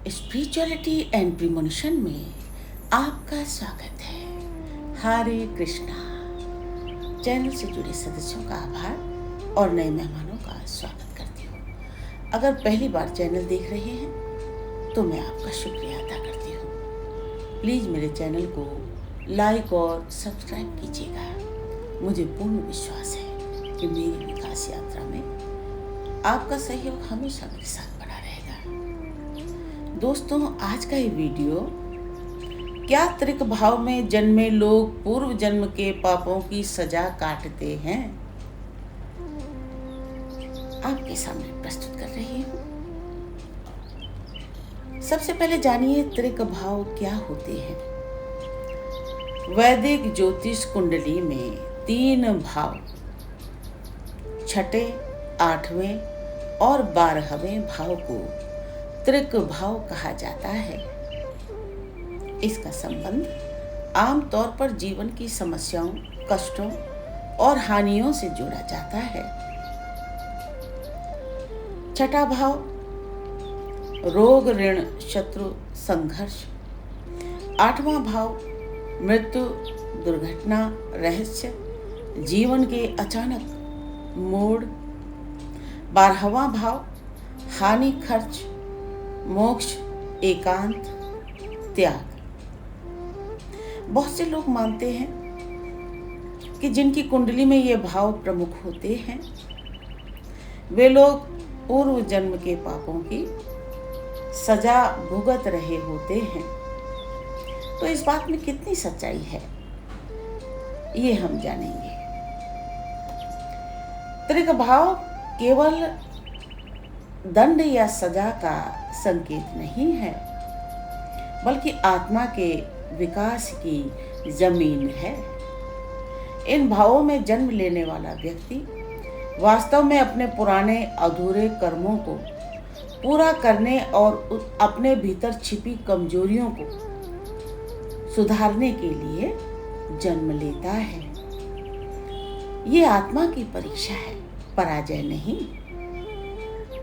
Spirituality and premonition में आपका स्वागत है। हरे कृष्णा। चैनल से जुड़े सदस्यों का आभार और नए मेहमानों का स्वागत करती हूँ। अगर पहली बार चैनल देख रहे हैं तो मैं आपका शुक्रिया अदा करती हूँ। प्लीज़ मेरे चैनल को लाइक और सब्सक्राइब कीजिएगा। मुझे पूर्ण विश्वास है कि मेरी विकास यात्रा में आपका सहयोग हमेशा मेरे साथ बना रहेगा। दोस्तों, आज का ये वीडियो क्या त्रिक भाव में जन्मे लोग पूर्व जन्म के पापों की सजा काटते हैं, आपके सामने प्रस्तुत कर रही हूँ। सबसे पहले जानिए त्रिक भाव क्या होते हैं। वैदिक ज्योतिष कुंडली में 3 भाव, छठे, 8वें और 12वें भाव को त्रिक भाव कहा जाता है। इसका संबंध आमतौर पर जीवन की समस्याओं, कष्टों और हानियों से जोड़ा जाता है। छठा भाव रोग, ऋण, शत्रु, संघर्ष। 8वां भाव मृत्यु, दुर्घटना, रहस्य, जीवन के अचानक मोड़। 12वां भाव हानि, खर्च, मोक्ष, एकांत, त्याग। बहुत से लोग मानते हैं कि जिनकी कुंडली में ये भाव प्रमुख होते हैं वे लोग पूर्व जन्म के पापों की सजा भुगत रहे होते हैं। तो इस बात में कितनी सच्चाई है, ये हम जानेंगे। त्रिक भाव केवल दंड या सजा का संकेत नहीं है, बल्कि आत्मा के विकास की जमीन है। इन भावों में जन्म लेने वाला व्यक्ति वास्तव में अपने पुराने अधूरे कर्मों को पूरा करने और अपने भीतर छिपी कमजोरियों को सुधारने के लिए जन्म लेता है। ये आत्मा की परीक्षा है, पराजय नहीं।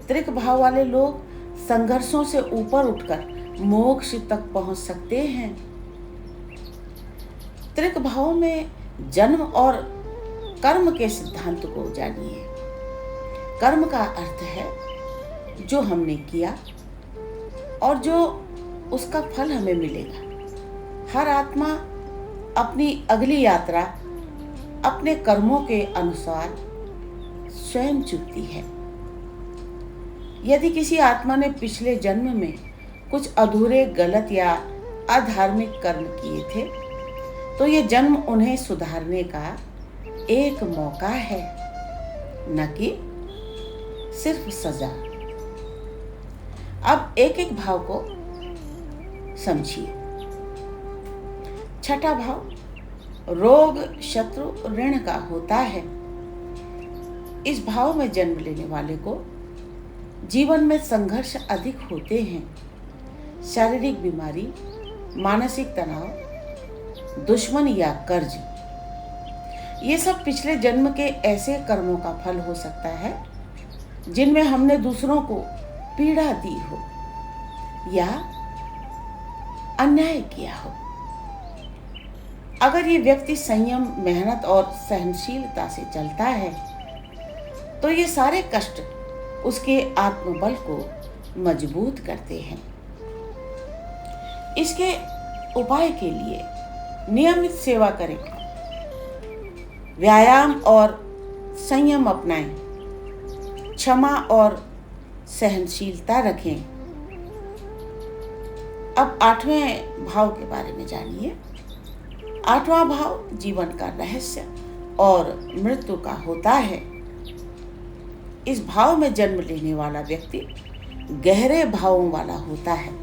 त्रिक भाव वाले लोग संघर्षों से ऊपर उठकर मोक्ष तक पहुंच सकते हैं। त्रिक भाव में जन्म और कर्म के सिद्धांत को जानिए। कर्म का अर्थ है जो हमने किया और जो उसका फल हमें मिलेगा। हर आत्मा अपनी अगली यात्रा अपने कर्मों के अनुसार स्वयं चुनती है। यदि किसी आत्मा ने पिछले जन्म में कुछ अधूरे, गलत या अधार्मिक कर्म किए थे तो ये जन्म उन्हें सुधारने का एक मौका है, न कि सिर्फ सजा। अब एक एक भाव को समझिए। छठा भाव रोग, शत्रु, ऋण का होता है। इस भाव में जन्म लेने वाले को जीवन में संघर्ष अधिक होते हैं। शारीरिक बीमारी, मानसिक तनाव, दुश्मन या कर्ज, ये सब पिछले जन्म के ऐसे कर्मों का फल हो सकता है जिनमें हमने दूसरों को पीड़ा दी हो या अन्याय किया हो। अगर ये व्यक्ति संयम, मेहनत और सहनशीलता से चलता है तो ये सारे कष्ट उसके आत्मबल को मजबूत करते हैं। इसके उपाय के लिए नियमित सेवा करें, व्यायाम और संयम अपनाएं, क्षमा और सहनशीलता रखें। अब 8वें भाव के बारे में जानिए। 8वां भाव जीवन का रहस्य और मृत्यु का होता है। इस भाव में जन्म लेने वाला व्यक्ति गहरे भावों वाला होता है।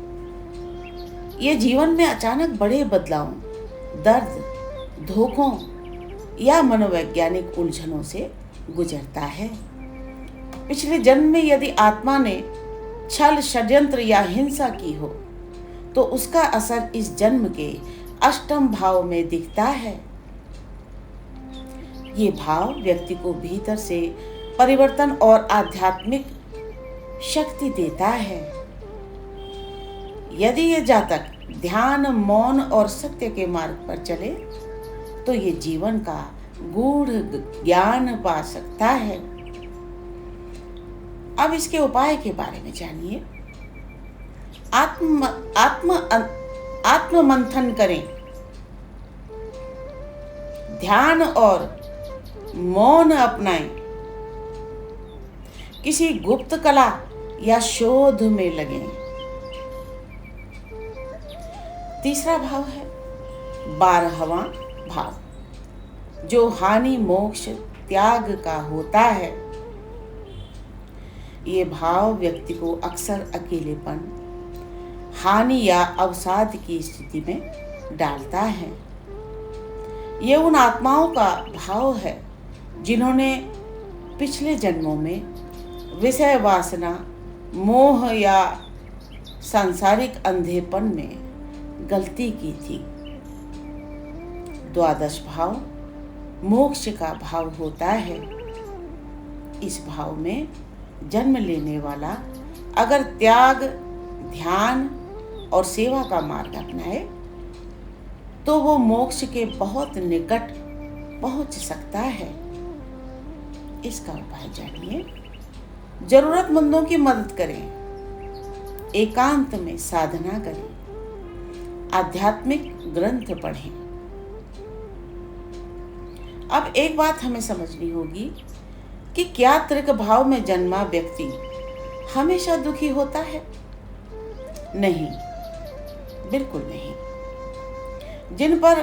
ये जीवन में अचानक बड़े बदलावों, दर्द, धोखों या मनोवैज्ञानिक उलझनों से गुजरता है। पिछले जन्म में यदि आत्मा ने छल, षड्यंत्र या हिंसा की हो तो उसका असर इस जन्म के 8वें भाव में दिखता है। ये भाव व्यक्ति को भीतर से परिवर्तन और आध्यात्मिक शक्ति देता है। यदि ये जातक ध्यान, मौन और सत्य के मार्ग पर चले तो ये जीवन का गूढ़ ज्ञान पा सकता है। अब इसके उपाय के बारे में जानिए। आत्म मंथन करें, ध्यान और मौन अपनाएं, किसी गुप्त कला या शोध में लगें। तीसरा भाव है 12वां भाव, जो हानि मोक्ष त्याग का होता है। ये भाव व्यक्ति को अक्सर अकेलेपन, हानि या अवसाद की स्थिति में डालता है। ये उन आत्माओं का भाव है जिन्होंने पिछले जन्मों में विषय वासना, मोह या सांसारिक अंधेपन में गलती की थी। 12वां भाव मोक्ष का भाव होता है। इस भाव में जन्म लेने वाला अगर त्याग, ध्यान और सेवा का मार्ग अपनाए तो वो मोक्ष के बहुत निकट पहुंच सकता है। इसका उपाय जानिए। जरूरतमंदों की मदद करें, एकांत में साधना करें, आध्यात्मिक ग्रंथ पढ़ें। अब एक बात हमें समझनी होगी कि क्या त्रिक भाव में जन्मा व्यक्ति हमेशा दुखी होता है? नहीं, बिल्कुल नहीं। जिन पर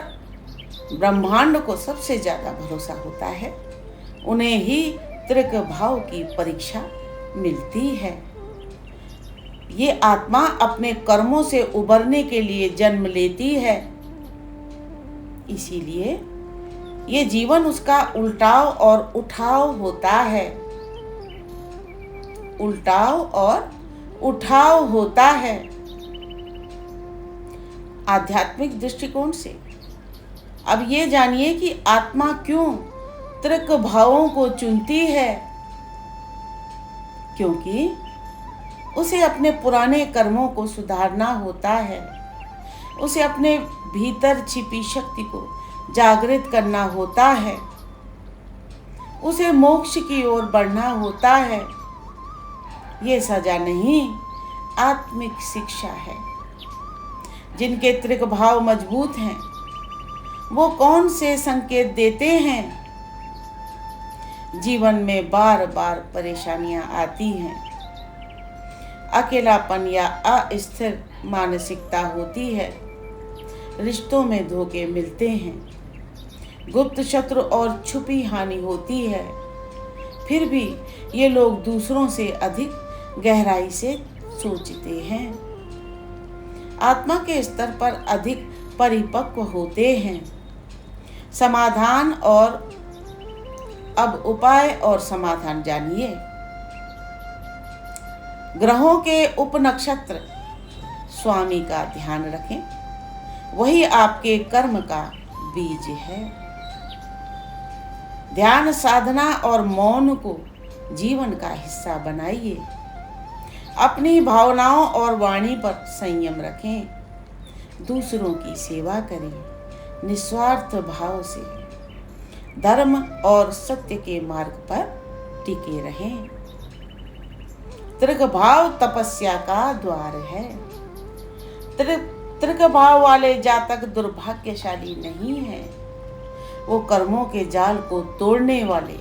ब्रह्मांड को सबसे ज्यादा भरोसा होता है उन्हें ही त्रिक भाव की परीक्षा मिलती है। ये आत्मा अपने कर्मों से उबरने के लिए जन्म लेती है, इसीलिए ये जीवन उसका उल्टाव और उठाव होता है। उल्टाव और उठाव होता है। आध्यात्मिक दृष्टिकोण से अब ये जानिए कि आत्मा क्यों त्रिक भावों को चुनती है। क्योंकि उसे अपने पुराने कर्मों को सुधारना होता है, उसे अपने भीतर छिपी शक्ति को जागृत करना होता है, उसे मोक्ष की ओर बढ़ना होता है। ये सजा नहीं, आत्मिक शिक्षा है। जिनके त्रिक भाव मजबूत हैं वो कौन से संकेत देते हैं? जीवन में बार बार परेशानियां आती हैं, अकेलापन या अस्थिर मानसिकता होती है, रिश्तों में धोखे मिलते हैं, गुप्त शत्रु और छुपी हानि होती है। फिर भी ये लोग दूसरों से अधिक गहराई से सोचते हैं, आत्मा के स्तर पर अधिक परिपक्व होते हैं। समाधान और अब उपाय और समाधान जानिए। ग्रहों के उपनक्षत्र स्वामी का ध्यान रखें, वही आपके कर्म का बीज है। ध्यान, साधना और मौन को जीवन का हिस्सा बनाइए। अपनी भावनाओं और वाणी पर संयम रखें। दूसरों की सेवा करें, निस्वार्थ भाव से धर्म और सत्य के मार्ग पर टिके रहें। त्रिक भाव तपस्या का द्वार है। त्रिक भाव वाले जातक दुर्भाग्यशाली नहीं है, वो कर्मों के जाल को तोड़ने वाले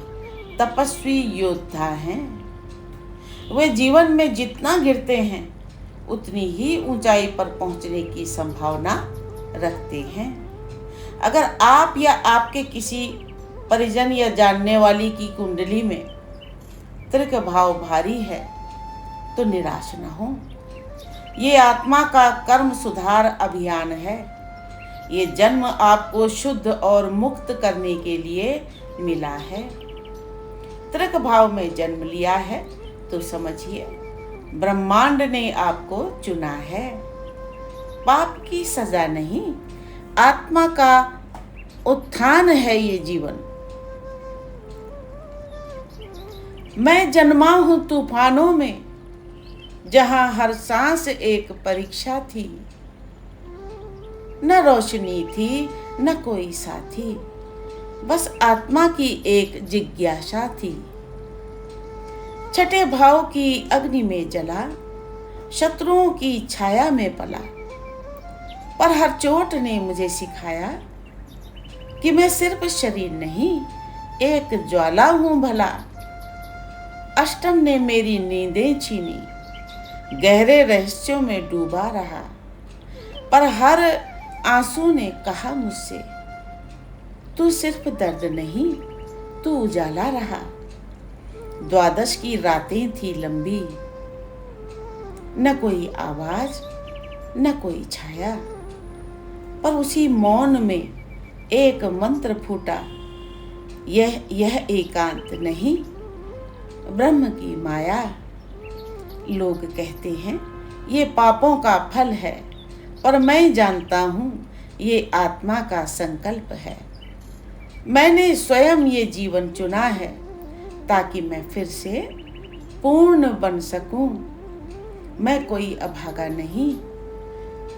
तपस्वी योद्धा हैं। वे जीवन में जितना गिरते हैं उतनी ही ऊंचाई पर पहुंचने की संभावना रखते हैं। अगर आप या आपके किसी परिजन या जानने वाली की कुंडली में त्रिक भाव भारी है तो निराश न हो। ये आत्मा का कर्म सुधार अभियान है। ये जन्म आपको शुद्ध और मुक्त करने के लिए मिला है। त्रिक भाव में जन्म लिया है तो समझिए ब्रह्मांड ने आपको चुना है। पाप की सजा नहीं, आत्मा का उत्थान है ये जीवन। मैं जन्मा हूं तूफानों में, जहां हर सांस एक परीक्षा थी। न रोशनी थी न कोई साथी, बस आत्मा की एक जिज्ञासा थी। छठे भाव की अग्नि में जला, शत्रुओं की छाया में पला, पर हर चोट ने मुझे सिखाया कि मैं सिर्फ शरीर नहीं, एक ज्वाला हूं भला। अष्टम ने मेरी नींदें छीनी, गहरे रहस्यों में डूबा रहा, पर हर आंसू ने कहा मुझसे, तू सिर्फ दर्द नहीं, तू उजाला रहा। द्वादश की रातें थी लंबी, न कोई आवाज न कोई छाया, पर उसी मौन में एक मंत्र फूटा, यह एकांत नहीं, ब्रह्म की माया। लोग कहते हैं ये पापों का फल है, पर मैं जानता हूँ ये आत्मा का संकल्प है। मैंने स्वयं ये जीवन चुना है ताकि मैं फिर से पूर्ण बन सकूं। मैं कोई अभागा नहीं,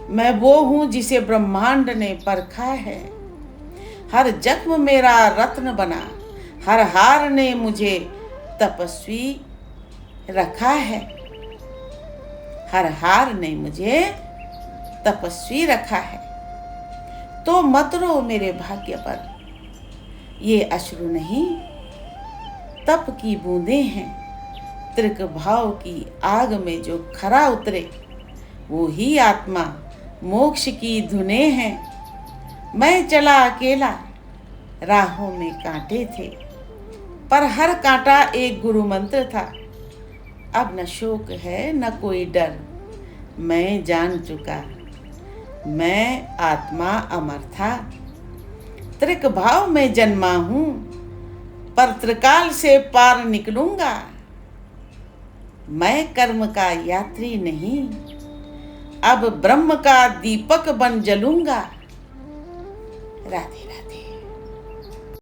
मैं वो हूँ जिसे ब्रह्मांड ने परखा है। हर जख्म मेरा रत्न बना, हर हार ने मुझे तपस्वी रखा है। हर हार ने मुझे तपस्वी रखा है। तो मत रो मेरे भाग्य पर, ये अश्रु नहीं तप की बूंदें हैं। त्रिक भाव की आग में जो खरा उतरे, वो ही आत्मा मोक्ष की धुनें हैं। मैं चला अकेला, राहों में कांटे थे, पर हर कांटा एक गुरु मंत्र था। अब न शोक है न कोई डर, मैं जान चुका, मैं आत्मा अमर था। त्रिक भाव में जन्मा हूं, पर त्रिकाल से पार निकलूंगा। मैं कर्म का यात्री नहीं, अब ब्रह्म का दीपक बन जलूंगा। राधे राधे।